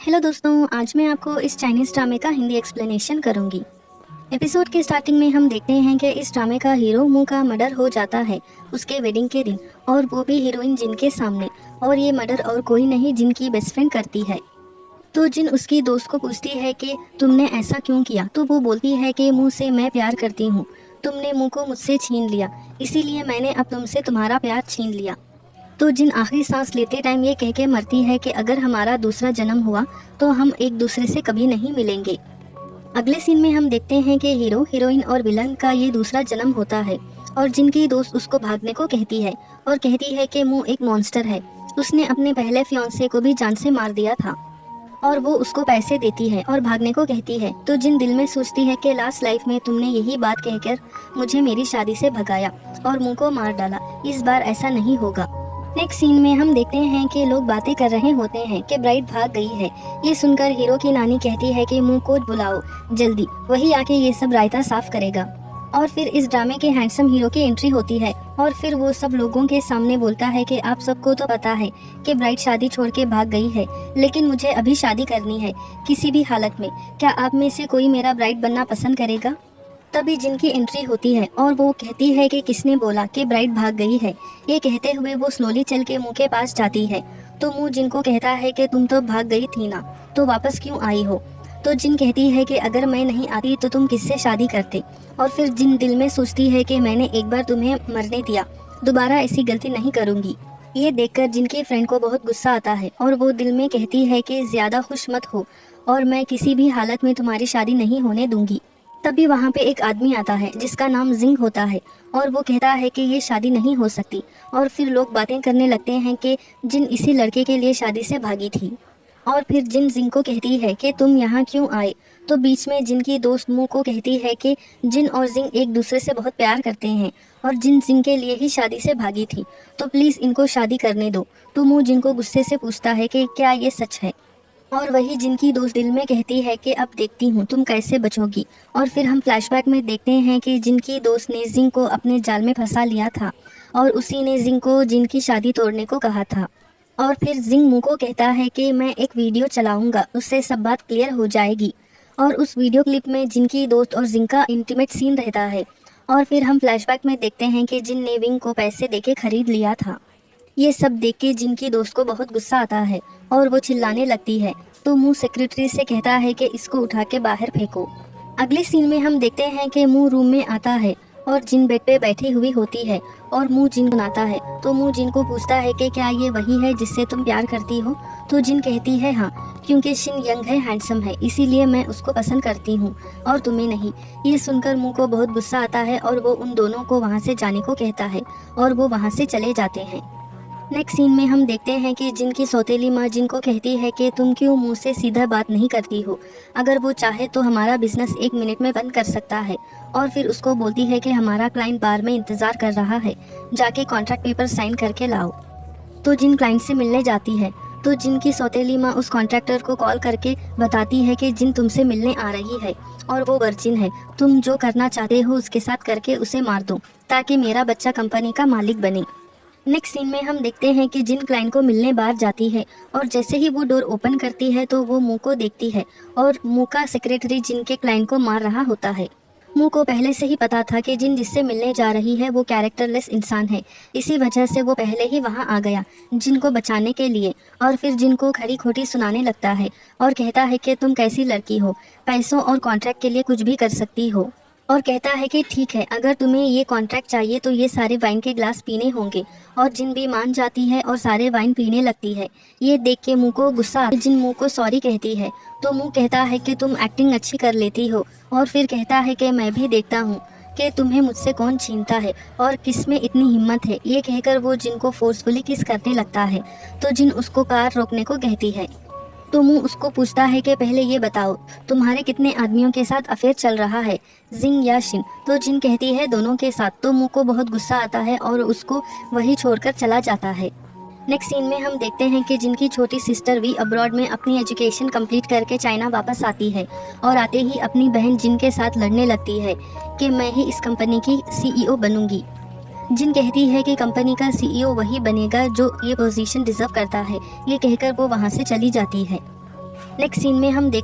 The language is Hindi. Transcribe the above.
हेलो दोस्तों, आज मैं आपको इस चाइनीज़ ड्रामे का हिंदी एक्सप्लेनेशन करूंगी। एपिसोड के स्टार्टिंग में हम देखते हैं कि इस ड्रामे का हीरो मू का मर्डर हो जाता है उसके वेडिंग के दिन, और वो भी हीरोइन जिन के सामने। और ये मर्डर और कोई नहीं जिन की बेस्ट फ्रेंड करती है। तो जिन उसकी दोस्त को पूछती है कि तुमने ऐसा क्यों किया, तो वो बोलती है कि मुँह से मैं प्यार करती हूँ, तुमने मुँह को मुझसे छीन लिया, इसीलिए मैंने अब तुमसे तुम्हारा प्यार छीन लिया। तो जिन आखिरी सांस लेते टाइम ये कह के मरती है कि अगर हमारा दूसरा जन्म हुआ तो हम एक दूसरे से कभी नहीं मिलेंगे। अगले सीन में हम देखते हैं कि हीरो, हीरोइन और विलन का ये दूसरा जन्म होता है, और जिनकी दोस्त उसको भागने को कहती है और कहती है कि मुँह एक मॉन्स्टर है, उसने अपने पहले फियांसे को भी जान से मार दिया था। और वो उसको पैसे देती है और भागने को कहती है। तो जिन दिल में सोचती है कि लास्ट लाइफ में तुमने यही बात कहकर मुझे मेरी शादी से भगाया और मुँह को मार डाला, इस बार ऐसा नहीं होगा। नेक्स्ट सीन में हम देखते हैं कि लोग बातें कर रहे होते हैं कि ब्राइड भाग गई है। ये सुनकर हीरो की नानी कहती है कि मुंह को बुलाओ जल्दी, वही आके ये सब रायता साफ करेगा। और फिर इस ड्रामे के हैंडसम हीरो की एंट्री होती है और फिर वो सब लोगों के सामने बोलता है कि आप सबको तो पता है कि ब्राइड शादी छोड़ के भाग गई है, लेकिन मुझे अभी शादी करनी है किसी भी हालत में। क्या आप में से कोई मेरा ब्राइड बनना पसंद करेगा? तभी जिनकी एंट्री होती है और वो कहती है कि किसने बोला कि ब्राइड भाग गई है। ये कहते हुए वो स्लोली चल के मुँह के पास जाती है। तो मुँह जिनको कहता है कि तुम तो भाग गई थी ना, तो वापस क्यों आई हो? तो जिन कहती है कि अगर मैं नहीं आती तो तुम किससे शादी करते? और फिर जिन दिल में सोचती है कि मैंने एक बार तुम्हें मरने दिया, दोबारा ऐसी गलती नहीं करूँगी। ये देखकर जिनकी फ्रेंड को बहुत गुस्सा आता है और वो दिल में कहती है कि ज़्यादा खुश मत हो और मैं किसी भी हालत में तुम्हारी शादी नहीं होने दूंगी। तभी वहाँ पे एक आदमी आता है जिसका नाम जिंग होता है और वो कहता है कि ये शादी नहीं हो सकती। और फिर लोग बातें करने लगते हैं कि जिन इसी लड़के के लिए शादी से भागी थी। और फिर जिन जिंग को कहती है कि तुम यहाँ क्यों आए? तो बीच में जिन की दोस्त मुँह को कहती है कि जिन और जिंग एक दूसरे से बहुत प्यार करते हैं और जिन जिंग के लिए ही शादी से भागी थी, तो प्लीज़ इनको शादी करने दो। तो मुँह जिनको गुस्से से पूछता है कि क्या ये सच है? और वही जिनकी दोस्त दिल में कहती है कि अब देखती हूँ तुम कैसे बचोगी। और फिर हम फ्लैशबैक में देखते हैं कि जिनकी दोस्त ने जिंग को अपने जाल में फंसा लिया था और उसी ने जिंग को जिनकी शादी तोड़ने को कहा था। और फिर जिंग मुँह को कहता है कि मैं एक वीडियो चलाऊंगा, उससे सब बात क्लियर हो जाएगी। और उस वीडियो क्लिप में जिनकी दोस्त और जिंग का इंटीमेट सीन रहता है। और फिर हम फ्लैशबैक में देखते हैं कि जिन ने विंग को पैसे देके खरीद लिया था। ये सब देख के जिनकी दोस्त को बहुत गुस्सा आता है और वो चिल्लाने लगती है। तो मुँह सेक्रेटरी से कहता है कि इसको उठा के बाहर फेंको। अगले सीन में हम देखते हैं कि मुँह रूम में आता है और जिन बेड पे बैठी हुई होती है और मुँह जिन बनाता है। तो मुँह जिन को पूछता है कि क्या ये वही है जिससे तुम प्यार करती हो? तो जिन कहती है हाँ, क्योंकि शिन यंग है, हैंडसम है, इसीलिए मैं उसको पसंद करती हूँ और तुम्हें नहीं। ये सुनकर मुँह को बहुत गुस्सा आता है और वो उन दोनों को वहाँ से जाने को कहता है और वो वहाँ से चले जाते हैं। नेक्स्ट सीन में हम देखते हैं कि जिनकी सौतेली माँ जिनको कहती है कि तुम क्यों मुंह से सीधा बात नहीं करती हो, अगर वो चाहे तो हमारा बिजनेस 1 मिनट में बंद कर सकता है। और फिर उसको बोलती है कि हमारा क्लाइंट बार में इंतज़ार कर रहा है, जाके कॉन्ट्रैक्ट पेपर साइन करके लाओ। तो जिन क्लाइंट से मिलने जाती है तो जिनकी सौतेली माँ उस कॉन्ट्रैक्टर को कॉल करके बताती है कि जिन तुमसे मिलने आ रही है और वो वर्जिन है, तुम जो करना चाहते हो उसके साथ करके उसे मार दो ताकि मेरा बच्चा कंपनी का मालिक बने। नेक्स्ट सीन में हम देखते हैं कि जिन क्लाइंट को मिलने बाहर जाती है और जैसे ही वो डोर ओपन करती है तो वो मुँह को देखती है और मुँह का सेक्रेटरी जिनके क्लाइंट को मार रहा होता है। मुँह को पहले से ही पता था कि जिन जिससे मिलने जा रही है वो कैरेक्टरलेस इंसान है, इसी वजह से वो पहले ही वहाँ आ गया जिनको बचाने के लिए। और फिर जिनको खरी खोटी सुनाने लगता है और कहता है कि तुम कैसी लड़की हो, पैसों और कॉन्ट्रैक्ट के लिए कुछ भी कर सकती हो। और कहता है कि ठीक है, अगर तुम्हें ये कॉन्ट्रैक्ट चाहिए तो ये सारे वाइन के ग्लास पीने होंगे। और जिन भी मान जाती है और सारे वाइन पीने लगती है। ये देख के मुँह को गुस्सा जिन मुँह को सॉरी कहती है। तो मुँह कहता है कि तुम एक्टिंग अच्छी कर लेती हो। और फिर कहता है कि मैं भी देखता हूँ कि तुम्हें मुझसे कौन छीनता है और किस में इतनी हिम्मत है। ये कहकर वो जिन को फोर्सफुली किस करने लगता है। तो जिन उसको कार रोकने को कहती है। तो मुँह उसको पूछता है कि पहले ये बताओ तुम्हारे कितने आदमियों के साथ अफेयर चल रहा है, जिंग या शिन? तो जिन कहती है दोनों के साथ। तो मुँह को बहुत गुस्सा आता है और उसको वही छोड़कर चला जाता है। नेक्स्ट सीन में हम देखते हैं कि जिनकी छोटी सिस्टर भी अब्रॉड में अपनी एजुकेशन कंप्लीट करके चाइना वापस आती है और आते ही अपनी बहन जिन के साथ लड़ने लगती है कि मैं ही इस कंपनी की CEO बनूंगी। जिन कहती है कि कंपनी का CEO वही बनेगा जो ये पोजीशन डिजर्व करता है। ये कहकर वो वहाँ से चली जाती है। नेक्स्ट सीन में हम देखते